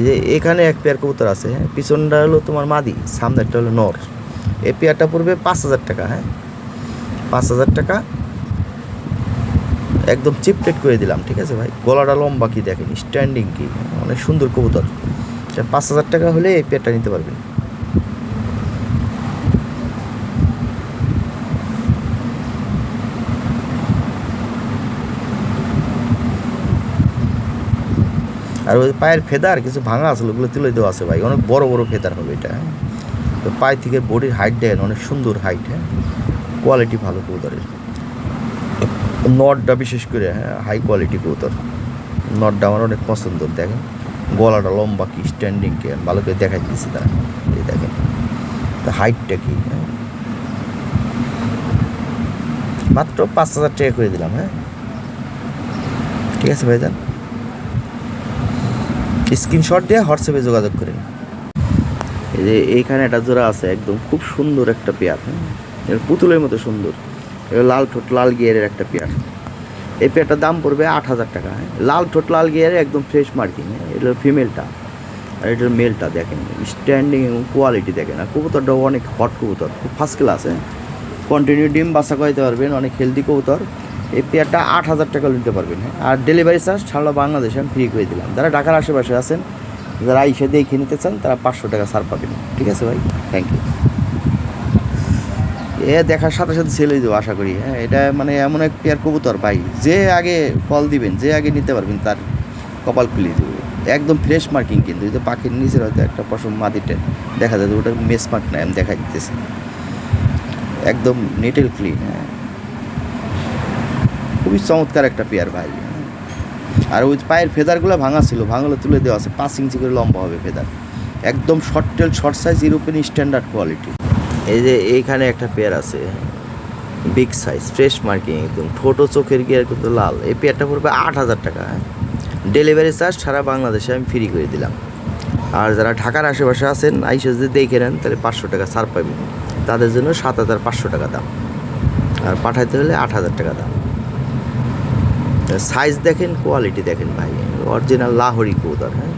যে এখানে এক পেয়ার কবুতর আছে, হ্যাঁ, পিছনটা হলো তোমার মাদি, সামনেরটা হলো নর। এই পেয়ারটা পড়বে 5,000 টাকা। হ্যাঁ, 5,000 টাকা একদম চিপটেট করে দিলাম। ঠিক আছে ভাই, গলাটা লম্বা কি দেখেন, স্ট্যান্ডিং কি, অনেক সুন্দর কবুতর। 5,000 টাকা হলে এই পেয়ারটা নিতে পারবেন। আর ওই পায়ের ফেদার কিছু ভাঙা আসলে ওগুলো তুলে দেওয়া আছে ভাই, অনেক বড় বড় ফেদার হবে এটা। হ্যাঁ, তো পায়ে থেকে বডির হাইট দেন, অনেক সুন্দর হাইট। হ্যাঁ, কোয়ালিটি ভালো কবুতরের। নটটা বিশেষ করে, হ্যাঁ, হাই কোয়ালিটি কবুতর। নটটা আমার অনেক পছন্দ। দেখেন গলাটা লম্বা কি, স্ট্যান্ডিং কি, ভালো করে দেখাই দিচ্ছি তারা। এই দেখেন হাইটটা কি। হ্যাঁ, মাত্র 5,000 টাকা করে দিলাম। হ্যাঁ, ঠিক আছে ভাইজান, স্ক্রিনশট দিয়ে হোয়াটসঅ্যাপে যোগাযোগ করেন। এই যে এইখানে একটা জোড়া আছে, একদম খুব সুন্দর একটা পেয়ার। হ্যাঁ, এর পুতুলের মতো সুন্দর, লাল ঠোঁট লাল গিয়ারের একটা পেয়ার। এই পেয়ারটার দাম পড়বে 8,000 টাকা। হ্যাঁ, লাল ঠোঁট লাল গিয়ারে একদম ফ্রেশ মার্কিং। হ্যাঁ, এটা ফিমেলটা আর এটার মেলটা দেখেন, স্ট্যান্ডিং এবং কোয়ালিটি দেখেন। আর কবুতরটাও অনেক হট কবুতর, খুব ফার্স্ট ক্লাস। হ্যাঁ, কন্টিনিউ ডিম বাচ্চা করাইতে পারবেন, অনেক হেলদি কবুতর। এই পেয়ারটা 8,000 টাকা নিতে পারবেন। হ্যাঁ, আর ডেলিভারি চার্জ সারা বাংলাদেশে আমি ফ্রি করে দিলাম। যারা ঢাকার আশেপাশে আছেন, যারা আইসে দেখে নিতে চান, তারা 500 টাকা ছাড় পাবেন। ঠিক আছে ভাই, থ্যাংক ইউ। এ দেখার সাথে সাথে সেল হয়ে যাবো আশা করি। হ্যাঁ, এটা মানে এমন এক পেয়ার কবুতর ভাই, যে আগে ফল দিবেন, যে আগে নিতে পারবেন, তার কপাল খুলে দেবে। একদম ফ্রেশ মার্কিং, কিন্তু এই যে পাখির নিচের হয়তো একটা পশম মাটিতে দেখা যায়, ওটার মেস মার্ক নাই, আমি দেখা দিতেছি। একদম নেটেল ক্লিন। হ্যাঁ, খুবই চমৎকার একটা পেয়ার ভাই। আর ওই পায়ের ফেদারগুলো ভাঙা ছিল, ভাঙালো তুলে দেওয়া আছে। 5 ইঞ্চি করে লম্বা হবে ফেদার, একদম short tail, short size, European standard quality. এই যে এইখানে একটা পেয়ার আছে, বিগ সাইজ, ফ্রেশ মার্কিং, একদম ঠোঁটো চোখের গিয়ার কিন্তু লাল। এই পেয়ারটা পড়বে 8,000 টাকা। ডেলিভারি চার্জ সারা বাংলাদেশে আমি ফ্রি করে দিলাম। আর যারা ঢাকার আশেপাশে আছেন, আইসে যদি দেখে নেন, তাহলে 500 টাকা ছাড় পাবেন। তাদের জন্য 7,500 টাকা দাম, আর পাঠাইতে হলে 8,000 টাকা দাম। সাইজ দেখেন, কোয়ালিটি দেখেন ভাই, অরিজিনাল লাহোরি কবুতর। হ্যাঁ,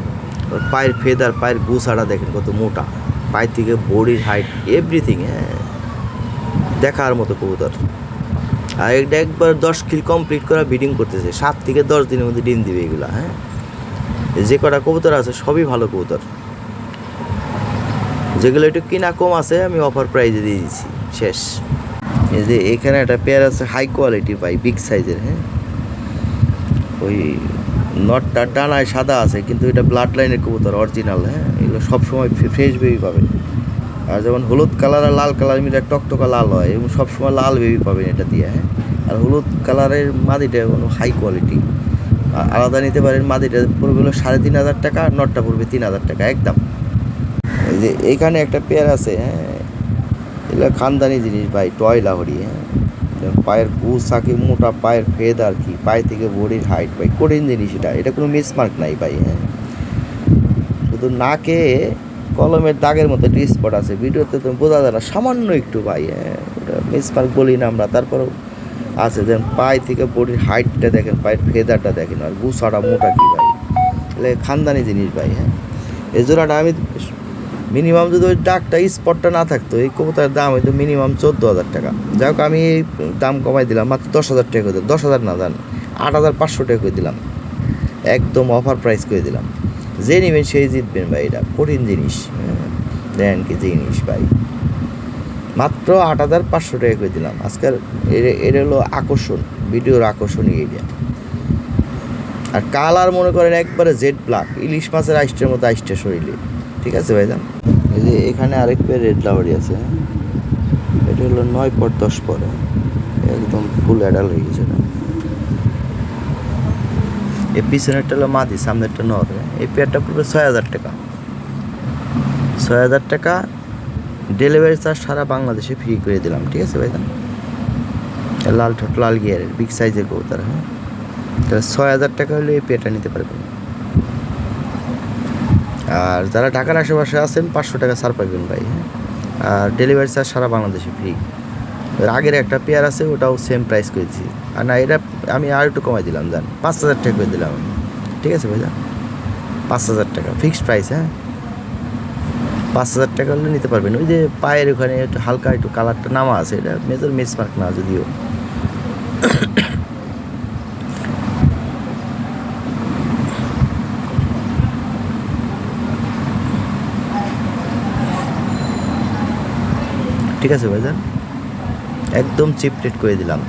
ওর পায়ের ফেদার, পায়ের গুছাড়া দেখেন কত মোটা, পায়ের থেকে বডির হাইট, এভরিথিং। হ্যাঁ, দেখার মতো কবুতর। আর এটা একবার 10 কিল কমপ্লিট করা ব্রিডিং করতেছে, 7 থেকে 10 দিনের মধ্যে ডিম দিবে এগুলা। হ্যাঁ, যে কটা কবুতর আছে সবই ভালো কবুতর। যেগুলো একটু কিনা কম আছে, আমি অফার প্রাইজে দিয়ে দিচ্ছি, শেষ। এই যে এখানে একটা পেয়ার আছে, হাই কোয়ালিটি ভাই, বিগ সাইজের। হ্যাঁ, ওই নটটা ডানায় সাদা আছে, কিন্তু এটা ব্লাড লাইনের কবুতর, অরিজিনাল। হ্যাঁ, এগুলো সবসময় ফ্রেশ বেবি পাবেন। আর যেমন হলুদ কালার আর লাল কালার মিলে টকটকা লাল হয়, এবং সবসময় লাল বেবি পাবেন এটা দিয়ে। হ্যাঁ, আর হলুদ কালারের মাদিটা কোনো হাই কোয়ালিটি, আলাদা নিতে পারেন। মাদিটা পড়বে হলো 3,500 টাকা, আর নটটা পড়বে 3,000 টাকা একদম। এই যে এইখানে একটা পেয়ার আছে। হ্যাঁ, এগুলো খানদানি জিনিস ভাই, টয় লাহোরি। হ্যাঁ, পায়ের গুছাকি মোটা, পায়ের ফেদ আর কি, পায়ে থেকে বডির হাইট ভাই, কঠিন জিনিস এটা। এটা কোনো মিসমার্ক নাই ভাই। হ্যাঁ, শুধু নাকে কলমের দাগের মতো একটু স্পট আছে, ভিডিওতে তো বোঝা যায় না, সামান্য একটু ভাই। হ্যাঁ, ওটা মিসমার্ক বলি না আমরা, তারপরেও আছে। দেখেন পায়ে থেকে বডির হাইটটা দেখেন, পায়ের ফেদারটা দেখেন, আর গুছাটা মোটা কি ভাই, তাহলে খানদানি জিনিস ভাই। হ্যাঁ, এই জোড়াটা আমি মিনিমাম, যদি ওই ডাকটা স্পটটা না থাকতো, এই কবুতরের দাম হয়তো মিনিমাম 14,000 টাকা। যাই হোক, আমি এই দাম কমাই দিলাম, মাত্র 10,000 টাকা করে দিলাম। 10,000 না, জান 8,500 টাকা করে দিলাম, একদম অফার প্রাইস করে দিলাম। যে নেবেন সেই জিতবেন ভাই, এটা কঠিন জিনিস। দেন কি জিনিস ভাই, মাত্র 8,500 টাকা করে দিলাম আজকের। এটা হলো আকর্ষণ, ভিডিওর আকর্ষণীয় এরিয়া। আর কালার মনে করেন একবারে জেড ব্ল্যাক, ইলিশ মাছের আইসটার মতো আইসটা শরীরে। ঠিক আছে ভাইজান, এই যে এখানে আরেক পেয়ার রেড লাহোরি আছে। এটা হলো 9 পর 10 পরে, একদম ফুল অ্যাডাল্ট হয়ে গেছে না। এই পিছনেরটা হলো মাদি, সামনেরটা নর। এই পেয়ারটা পড়বে 6,000 টাকা। 6,000 টাকা ডেলিভারি চার্জ সারা বাংলাদেশে ফ্রি করে দিলাম। ঠিক আছে ভাইজান, লাল ঠোঁট লাল গিয়ারের বিগ সাইজের কবুতর। হ্যাঁ, তাহলে 6,000 টাকা হলে এই পেয়ারটা নিতে পারবেন। আর যারা ঢাকার আশেপাশে আছেন, 500 টাকা ছাড় পাবেন ভাই। হ্যাঁ, আর ডেলিভারি চার্জ সারা বাংলাদেশে ফ্রি। এর আগের একটা পেয়ার আছে, ওটাও সেম প্রাইস করেছি। আর না, এটা আমি আর একটু কমাই দিলাম, জান 5,000 টাকা করে দিলাম আমি। ঠিক আছে ভাইজান। 5,000 টাকা ফিক্সড প্রাইস। হ্যাঁ, 5,000 টাকা হলে নিতে পারবেন। ওই যে পায়ের ওখানে একটু হালকা একটু কালারটা নামা আছে, এটা মেজর মিসমার্ক না যদিও। ঠিক আছে ভাইজান, একদম চিপ রেট করে দিলাম।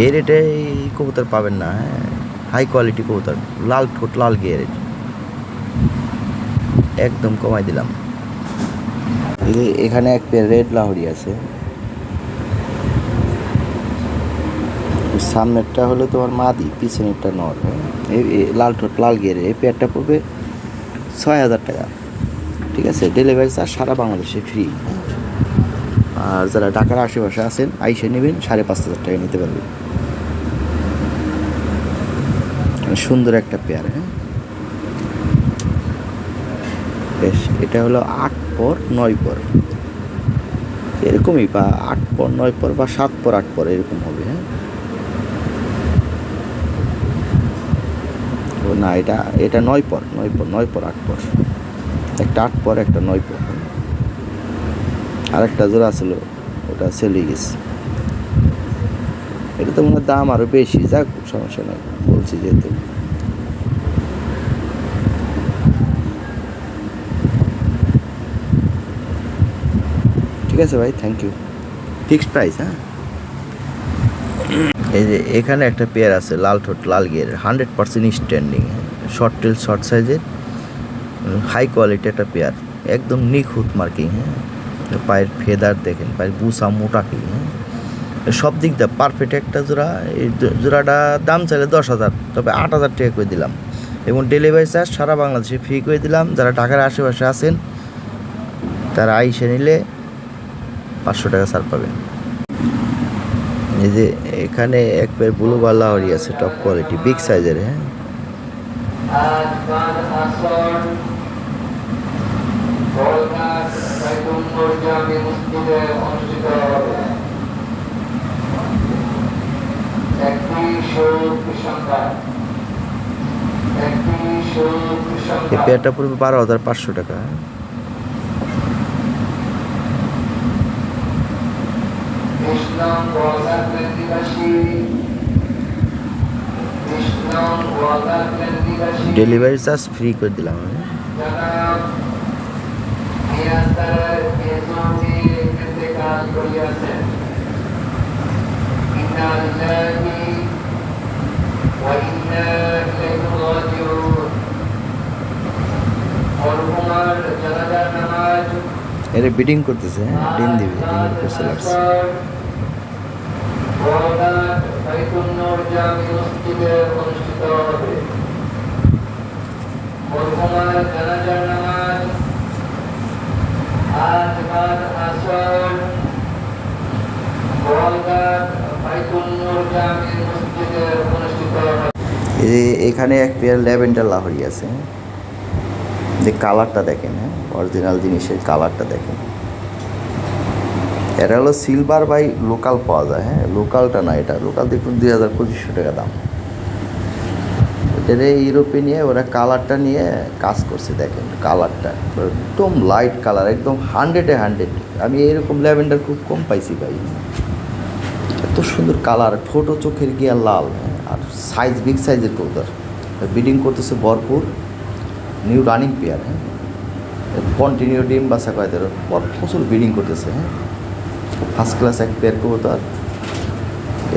এই রেটে কবুতর পাবেন না। হ্যাঁ, হাই কোয়ালিটি কবুতর, লাল ঠোঁট লাল গিয়ে একদম কমাই দিলাম। এখানে এক পেয়ার রেড লাহোরি আছে। সামনেরটা হলো তোমার মাদি, পিছনেরটা নর। এই লাল ঠোঁট লাল গিয়ে এই পেয়ারটা পড়বে 6,000 টাকা। ঠিক আছে, ডেলিভারি চার্জ সারা বাংলাদেশে ফ্রি। আর যারা ঢাকার আশেপাশে আছেন আইসে নেবেন, 5,500 টাকা নিতে পারবেন। সুন্দর একটা পেয়ার। হ্যাঁ, বেশ, এটা হলো 8 পর 9 পর এরকমই, বা 8 পর 9 পর বা 7 পর 8 পর এরকম হবে। হ্যাঁ, না, এটা 9 পর 8 পর, একটা 8 পর একটা 9 পর। আর একটা জোড়া ছিল, ওটা সেলে গেছে। এটা তো মনে হয় দাম আরও বেশি, যাক সমস্যা নেই, বলছি যেহেতু। ঠিক আছে ভাই, থ্যাংক ইউ। Fixed price. হ্যাঁ, এই যে এখানে একটা পেয়ার আছে লাল ঠোঁট লাল gear, 100% standing, short tail short সাইজের, হাই কোয়ালিটি একটা পেয়ার, একদম নিখুঁত মার্কিং। হ্যাঁ, পায়ের ফেদার দেখেন, পায়ের বুসা মোটা কি। হ্যাঁ, সব দিক দিয়ে পারফেক্ট একটা জোড়া। এই জোড়াটা দাম চাইলে 10,000, তবে 8,000 টাকা করে দিলাম, এবং ডেলিভারি চার্জ সারা বাংলাদেশে ফ্রি করে দিলাম। যারা ঢাকার আশেপাশে আছেন তারা আইসে নিলে 500 টাকা ছাড় পাবেন। এই যে এখানে এক পেয়ার ব্লু বার লাহোরি আছে, টপ কোয়ালিটি, বিগ সাইজের। হ্যাঁ, এই পেয়ারটা পড়বে 12,500 টাকা। ডেলিভারি চার্জ ফ্রি করে দিলাম আমি। এর বিডিং করতেছে। হ্যাঁ, ডিম দিবে, ডিমের উপর লাগছে। এখানে এক পেয়ার ল্যাভেন্ডার লাহোরি আছে, যে কালারটা দেখেন। হ্যাঁ, অরিজিনাল জিনিসের কালারটা দেখেন। এটা হলো সিলভার বাই লোকাল পাওয়া যায়। হ্যাঁ, লোকালটা না, এটা লোকাল দেখুন 2,000-2,500 টাকা দাম। এটা ইউরোপে নিয়ে ওরা কালারটা নিয়ে কাজ করছে, দেখেন কালারটা একদম লাইট কালার, একদম 100-এ 100। আমি এরকম ল্যাভেন্ডার খুব কম পাইছি ভাই, এত সুন্দর কালার, ঠোঁটো চোখের গিয়া লাল। আর সাইজ বিগ সাইজের কবুতর, ব্রিডিং করতেছে ভরপুর, নিউ রানিং পেয়ার। হ্যাঁ, কন্টিনিউ ডিম বাসা কয়েদের প্রচুর ব্রিডিং করতেছে। হ্যাঁ, ফার্স্ট ক্লাস এক পেয়ার কবুতর।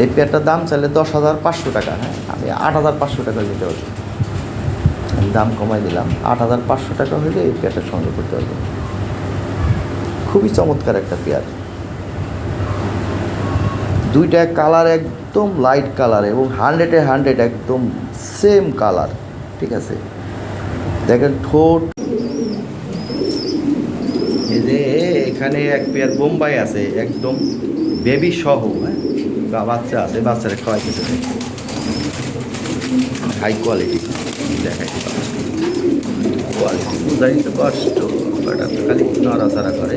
এই পেয়ারটার দাম চাইলে 10,500 টাকা। হ্যাঁ, আমি 8,500 টাকা নিতে পারবো, আমি দাম কমাই দিলাম। 8,500 টাকা হলে এই পেয়ারটা সংগ্রহ করতে পারবো। খুবই চমৎকার একটা পেয়ার, দুইটা কালার একদম লাইট কালার, এবং 100-এ 100 একদম সেম কালার। ঠিক আছে, দেখেন ঠোঁট। এই যে এখানে এক পেয়ার বোম্বাই আছে, একদম বেবি সহ। হ্যাঁ, বাচ্চা আছে, বাচ্চারা খাওয়াইতে হাই কোয়ালিটি। দেখাইতে কোয়ালিটি বোঝাই তো কষ্ট, বাট খালি নড়াচড়া করে।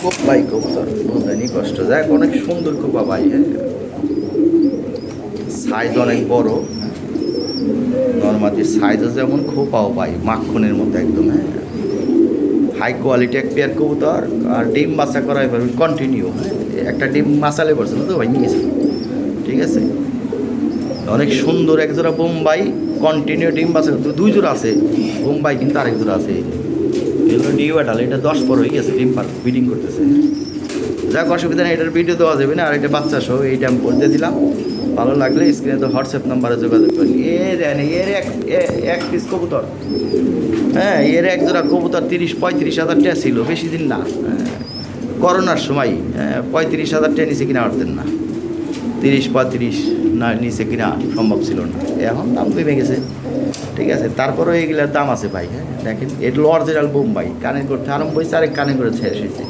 কোপাই কবুতর বোঝানি কষ্ট, যাক অনেক সুন্দর কোপা ভাই। হ্যাঁ, সাইজ অনেক বড়, নর্মালি সাইজও যেমন খোপাও পাই মাখনের মতো একদম, হ্যাঁ। হাই কোয়ালিটি এক পেয়ার কবুতর, আর ডিম বাচ্চা করাই পারবেন কন্টিনিউ, হ্যাঁ। একটা ডিম মাসালে পড়ছে না তো ভাই, নিয়ে গেছে, ঠিক আছে। অনেক সুন্দর এক জোড়া বোম্বাই কন্টিনিউ ডিম বাচ্চা, দুই জোড়া আছে বোম্বাই, কিন্তু আরেক জোড়া আছে এগুলো ডিউ ডাল, এটা 10 পর হয়ে গেছে, ডিম পার বিডিং করতেছে। যাক, অসুবিধা নেই, এটার ভিডিও দেওয়া যাবে না, আর এটা বাচ্চা সহ এইটা আমি করে দিলাম। ভালো লাগলে স্ক্রিনে তো হোয়াটসঅ্যাপ নাম্বারে যোগাযোগ করি। দেন এর এক পিস কবুতর, হ্যাঁ, এর এক জোড়া কবুতর 30-35 হাজার টাকা ছিল, বেশি দিন না, হ্যাঁ, করোনার সময়, হ্যাঁ, 35 হাজার টাকা নিচে কিনা পারতেন না, 30-35 না নিচে কিনা সম্ভব ছিল না। এখন দাম কমে গেছে, ঠিক আছে। তারপরেও এগুলোর দাম আছে ভাই, হ্যাঁ। দেখেন এগুলো অরিজিনাল বোম্বাই, কানে করতে আরম্ভ হয়েছে, আরেক কানে করে ছেড়ে এসেছে,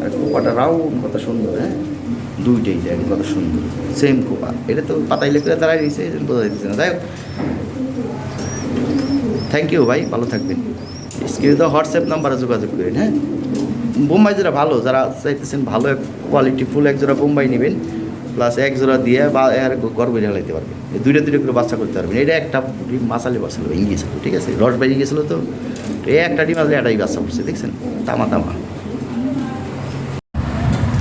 আর কোপাটা রাউন্ড কত সুন্দর, হ্যাঁ, দুইটাই যায় কত সুন্দর, সেম কোপা। এটা তো পাতাই লেখে দাঁড়াই দিয়েছে, এই জন্য বোঝা যাচ্ছে না। যাই হোক, থ্যাংক ইউ ভাই, ভালো থাকবেন। স্ক্রিনে তো হোয়াটসঅ্যাপ নাম্বারে যোগাযোগ করেন, হ্যাঁ। বোম্বাই যারা ভালো, যারা চাইতেছেন ভালো কোয়ালিটি ফুল এক জোড়া বোম্বাই নেবেন, প্লাস এক জোড়া দিয়ে বা আর গর্ব ঢালাইতে পারবেন, দুইটা করে বাচ্চা করতে পারবেন। এটা একটা ডিম মাসালে বাচ্চা ভেঙে গিয়েছিল, ঠিক আছে, রস বেরিয়ে গেছিলো, তো এই একটা ডিম আসলে এটাই বাচ্চা পড়ছে, দেখছেন, তামা তামা।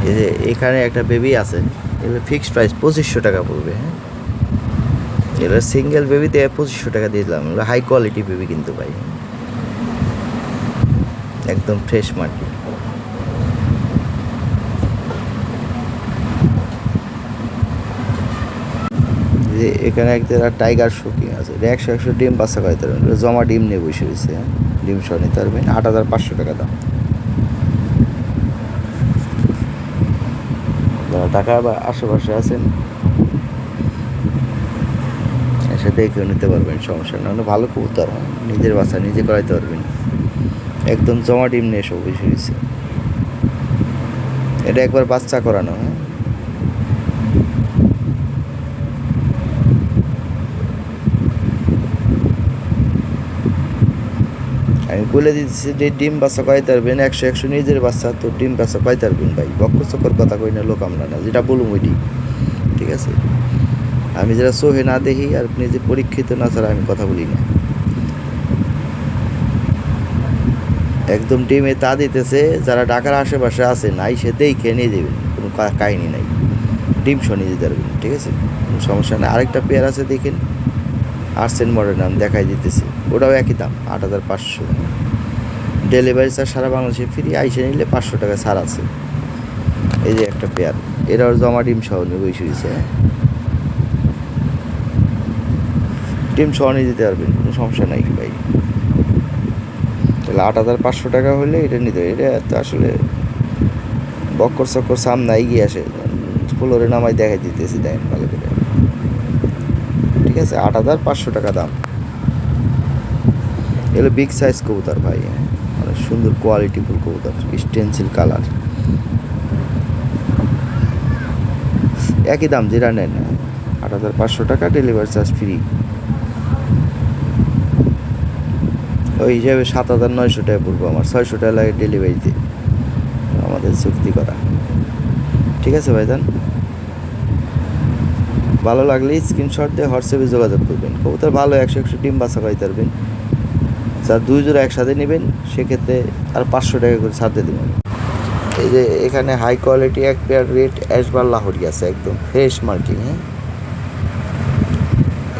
এই যে এখানে একটা বেবি আছে, এগুলো ফিক্সড প্রাইস 2500 টাকা পড়বে, হ্যাঁ। এবার সিঙ্গেল বেবিতে 2500 টাকা দিয়ে দিলাম। এগুলো হাই কোয়ালিটি বেবি কিন্তু ভাই, একদম ফ্রেশ মাটি। যে এখানে একটা টাইগার শোকিং আছে, 100 ডিম বাচ্চা করাইতে পারবেন, জমা ডিম নিয়ে বসে রয়েছে, হ্যাঁ, ডিম সহ নিতে পারবেন। 8500 টাকা দাম। যারা ঢাকা বা আশেপাশে আছেন এসে দেখেও নিতে পারবেন, সমস্যা না। ভালো কবুতর, নিজের বাচ্চা নিজে করাইতে পারবেন, একদম জমা ডিম নিয়ে সব বসে রয়েছে। এটা একবার বাচ্চা করানো, হ্যাঁ। আমি বলে দিচ্ছি যে ডিম বাচ্চা করাইতে পারবেন, 100 নিজের বাচ্চা, তো ডিম বাচ্চা করাইতে পারবেন ভাই। বক্কর চক্কর কথা কই না, লোক আমরা না, যেটা বলুম ওইটি, ঠিক আছে। আমি যারা চোখে না দেখি আর নিজে পরীক্ষিত না ছাড়া আমি কথা বলি না। একদম ডিমে তা দিতেছে, যারা ঢাকার আশেপাশে আছে নাই সে দেখে নিয়ে যাবেন, কোনো কাহিনি নাই, ডিম সহ নিয়ে যেতে পারবেন, ঠিক আছে, কোনো সমস্যা নেই। আরেকটা পেয়ার আছে দেখেন, আর্সেন মডেল নাম, দেখাই দিতেছি, ওটাও একই দাম, 8500। ডেলিভারি চার্জ সারা বাংলাদেশে ফ্রি, আইসে নিলে 500 টাকা ছাড় আছে। এই যে একটা পেয়ার, এরাও জমা ডিম সহ নিয়ে বসে হয়েছে, ডিম সহ নিয়ে যেতে পারবেন, কোনো সমস্যা নাই ভাই। তাহলে 8500 টাকা হলে এটা নিতে হবে। এটা তো আসলে বক্কর চক্কর সামনাই গিয়ে আসে, ফ্লোরে নামাই দেখাই দিতেছি, দেখেন ভালো করে, ঠিক আছে। 8500 টাকা দাম। এগুলো বিগ সাইজ কবুতর ভাই, অনেক সুন্দর কোয়ালিটিফুল কবুতর, স্টেনসিল কালার, একই দাম যেটা নেন, 8500 টাকা, ডেলিভারি চার্জ ফ্রি। ওই হিসাবে 7900 টাকা পড়বো আমার, 600 টাকা লাগে ডেলিভারিতে, আমাদের চুক্তি করা, ঠিক আছে ভাইজান। ভালো লাগলে স্ক্রিনশট দিয়ে হোয়াটসঅ্যাপে যোগাযোগ করবেন। কবুতর ভালো 100 ডিম বাচ্চা করাইতে পারবেন। যার 2 জোড়া একসাথে নেবেন সেক্ষেত্রে আর 500 টাকা করে ছাড়তে দেবেন। এই যে এখানে হাই কোয়ালিটি এক পেয়ার রেড অ্যাশবার লাহোরি আছে, একদম ফ্রেশ মার্কিং, হ্যাঁ।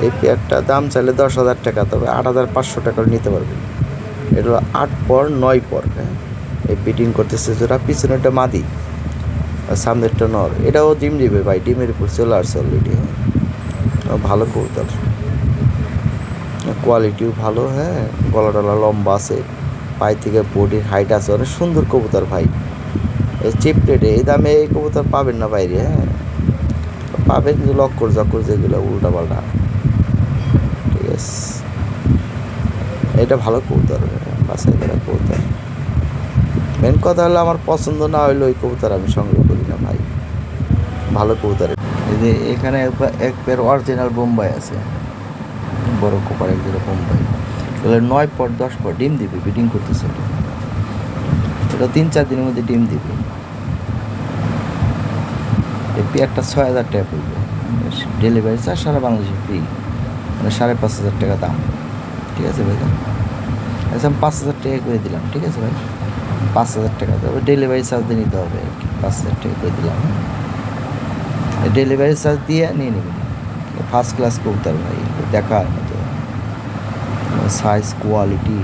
এই পেয়ারটা দাম চাইলে 10,000 টাকা, তবে 8500 টাকা নিতে পারবেন। এটা হলো 8 পর 9 পর, হ্যাঁ। এই বিটিং করতেছে যেটা, পিছনেরটা মাদি আর সামনেরটা নর। এটাও ডিম দিবে ভাই, ডিমের উপর চলে আসছে অলরেডি, হ্যাঁ। ভালো কবুতর, কোয়ালিটিও ভালো, হ্যাঁ। গলা টলা লম্বা আছে, পায়ে থেকে বডির হাইট আছে, অনেক সুন্দর কবুতর ভাই। এই চিপ রেটে এই দামে এই কবুতর পাবেন না বাইরে, হ্যাঁ। পাবেন কিন্তু লক্কর জক্কর যেগুলো উল্টা পাল্টা, ঠিক আছে। এটা ভালো কবুতর, বাসায় করা কবুতর। মেন কথা হলো আমার পছন্দ না হইলে ওই কবুতর আমি সংগ্রহ করি না ভাই, ভালো কবুতর। এই যে এখানে এক পেয়ার অরিজিনাল বোম্বাই আছে, বড় কোপার এক জোড়া বোম্বাই, তাহলে 9 পর 10 পর ডিম দিবে, বিডিং করতেছে, এটা 3-4 দিনের মধ্যে ডিম দিবে। এই পেয়ারটা 6000 টাকা পড়বে, ডেলিভারি চার্জ সারা বাংলাদেশে ফ্রি। মানে 5,500 টাকা দাম। ঠিক আছে ভাই, আচ্ছা 5,000 টাকা করে দিলাম। ঠিক আছে ভাই, 5,000 টাকা তবে ডেলিভারি চার্জ দিয়ে নিতে হবে আর কি। 5,000 টাকা করে দিলাম, ডেলিভারি চার্জ দিয়ে নিয়ে নেবেন। ফার্স্ট ক্লাস কবুতর ভাই, দেখার মতো সাইজ, কোয়ালিটি,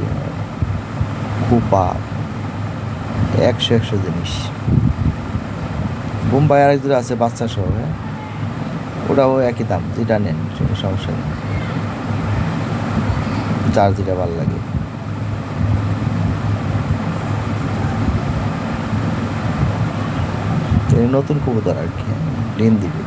খুপা 100 জিনিস। বোম্বাই আরেক দুটো আছে বাচ্চা সহ, হ্যাঁ ওটাও একই দাম, যেটা নেন সেটা সমস্যা নেই, যার যেটা ভালো লাগে। নতুন কবুতর আর কি, ডিম দিবে।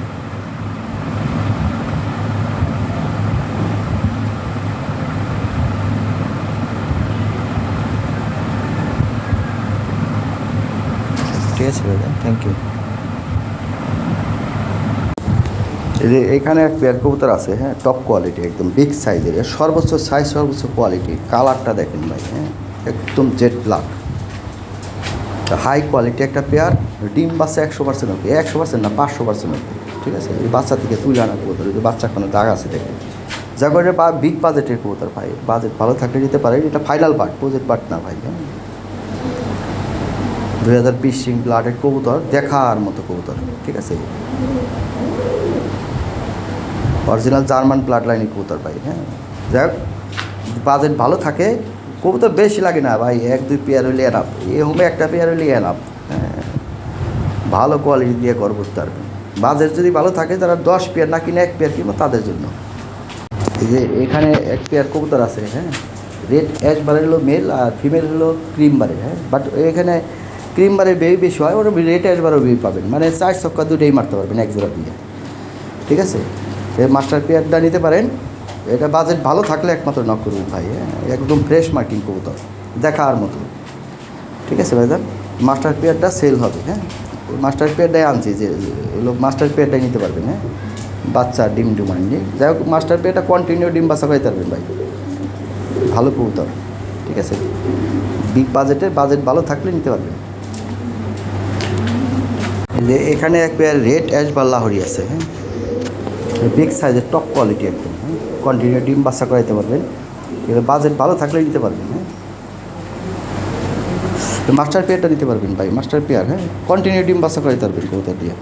ঠিক আছে ভাই, থ্যাংক ইউ। এই যে এখানে এক পেয়ার কবুতর আছে, হ্যাঁ টপ কোয়ালিটি, একদম বিগ সাইজের, সর্বোচ্চ সাইজ, সর্বোচ্চ কোয়ালিটি। কালারটা দেখেন ভাই, হ্যাঁ একদম জেড ব্ল্যাক, হাই কোয়ালিটি একটা পেয়ার। ডিম বাচ্চা 100% ওকে, 100% না 500% ওকে। ঠিক আছে, এই বাচ্চা থেকে তুলে আনা কবুতর, এই বাচ্চা কোনো দাগ আছে দেখেন। যা করে বিগ বাজেটের কবুতর ভাই, বাজেট ভালো থাকলে নিতে পারে। এটা ফাইনাল পার্ট, প্রজেক্ট পার্ট না ভাই, হ্যাঁ 2020 সিং ব্লাডের কবুতর, দেখার মতো কবুতর। ঠিক আছে, অরিজিনাল জার্মান ব্লাড লাইনের কবুতর ভাই, হ্যাঁ যাই হোক বাজেট ভালো থাকে, কবুতর বেশি লাগে না ভাই, 1-2 পেয়ার হইলে এনাফ, এ হোমে একটা পেয়ার হইলে এনাফ। হ্যাঁ ভালো কোয়ালিটি দিয়ে কর করতে পারবেন। বাজেট যদি ভালো থাকে, তারা 10 পেয়ার না কিনে 1 পেয়ার কিনবো তাদের জন্য। এই যে এখানে এক পেয়ার কবুতর আছে, হ্যাঁ রেড অ্যাশ বারের হলো মেল, আর ফিমেল হলো ক্রিম বারের। হ্যাঁ বাট এখানে ক্রিম বারের বেবি বেশি হয়, ওটা রেড অ্যাশ বারও বেবি পাবেন, মানে 4 ছক্কা দুটোই মারতে পারবেন এক জোড়া দিয়ে। ঠিক আছে, এই মাস্টার পেয়ারটা নিতে পারেন। এটা বাজেট ভালো থাকলে একমাত্র নক করুন ভাই, হ্যাঁ একদম ফ্রেশ মার্কিং কবুতর, দেখার মতো। ঠিক আছে ভাইজান, মাস্টার পেয়ারটা সেল হবে। হ্যাঁ মাস্টার পেয়ারটাই আনছি, যে এগুলো মাস্টার পেয়ারটাই নিতে পারবেন। হ্যাঁ বাচ্চা ডিম ডুমান নিয়ে, যাই হোক মাস্টার পেয়ারটা কন্টিনিউ ডিম বাচ্চা খাইতে পারবেন ভাই, ভালো কবুতর। ঠিক আছে, বিগ বাজেটের, বাজেট ভালো থাকলে নিতে পারবেন। যে এখানে এক পেয়ার রেড অ্যাশ বা লাহোরি আছে, হ্যাঁ বিগ সাইজের টপ কোয়ালিটি একদম, হ্যাঁ কন্টিনিউ ডিম বাচ্চা করাইতে পারবেন, এবার বাজেট ভালো থাকলে নিতে পারবেন। হ্যাঁ মাস্টার পেয়ারটা নিতে পারবেন ভাই, মাস্টার পেয়ার, হ্যাঁ কন্টিনিউ ডিম বাচ্চা করাইতে পারবেন কবুতর দিয়ে।